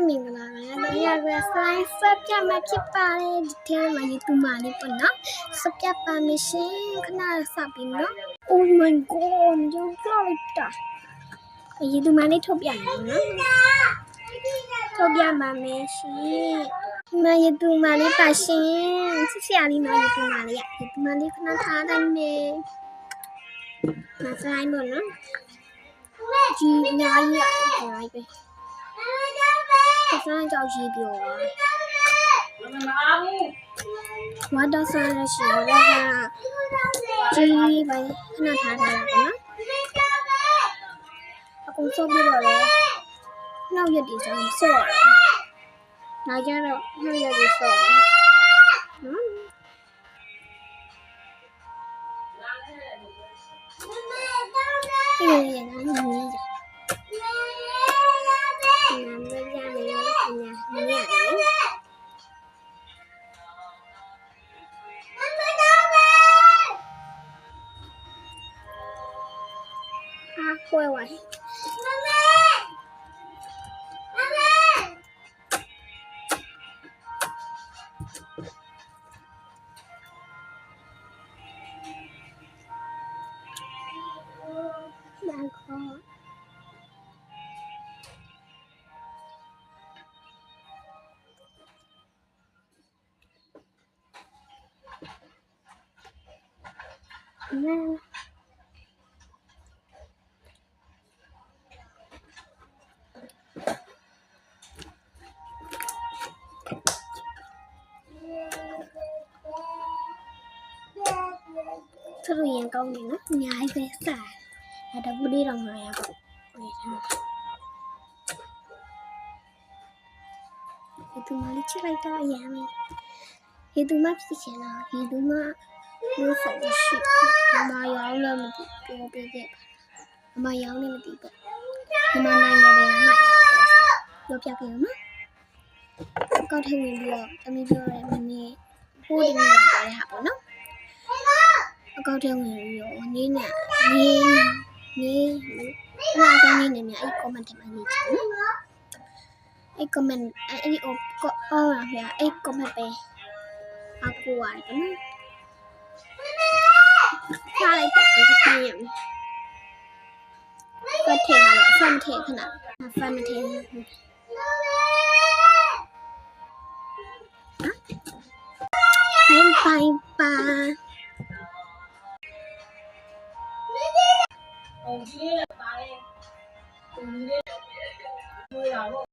မင်္ဂလာပါတော့ရရဆိုင်စပ်ပြမှာဖြစ်ပါတယ်ဒီထဲမှာ YouTube မှာလေးပေါ့နော်စပ်ပြပါမရှင်ခဏစပြီးနော် Oh my god ရုပ်ကြလိုက်တာ YouTube မှာလေးထုတ်ပြမယ်နော်ထုတ်ပြပါမယ်ရှင်ဒီမှာ YouTube မှာလေးပါရှင်စစ်စရာလေးနော် YouTube မှာလေးYouTube မှာလေးခဏထားတိုင်းမယ်မဆိုင်ပေါ့နော်ဒီအများကြီးပဲဆက်စမ်းကြောက်ကြီးပြောဝါတော့စားရရှိတော့ကြီးပဲခဏထားတာနော်အကုန်စောပြီးတော့လေနောက်ရက်ဒီဆောင်ဆော့ရတယ်နောက်ကြတော့နောက်ရက်ဒီဆော့နော်အေးငါမင်းကြီး怪我。သူတို့ရင်ကောင်းနေနော်အများကြီးပဲစားအဲ့ဒါဘူးလေးတော့မှာရပေါ့ဝေးထားဒီသူမလေးချလိုက်တော့အရင်ဒီသူမဖြစ်ချင်လားဒီသူမလို့ဆိုရှိမရောင်းလည်းမသိပြောပြခဲ့ပါမရောင်းလည်းမသိပေါ့ဒီမှာနိုင်နေတယ်မှာပြောပြခဲ့နော်ကောက်ထည့်ဝင်ပြီးတော့တမီးပြောရဲမင်းဟိုဒီမှာပြောရဟာပေါ့နော်အကောက်ထဲဝင်ပြီးတော့နင်းနဲ့ဘာသာနင်းနေမြအဲ့ comment ထဲမှာရေးချင်နော်အဲ့ comment အဲ့ဒီအော်ရအဲ့ comment ပဲအကူရတယ်နော်ထားလိုက်တာဒီခင်းရဖတ်ထည့်ထားလို့ဖတ်ထည့်ခဏဖတ်မထည့်bye bye 哦，这个白，这个，对呀。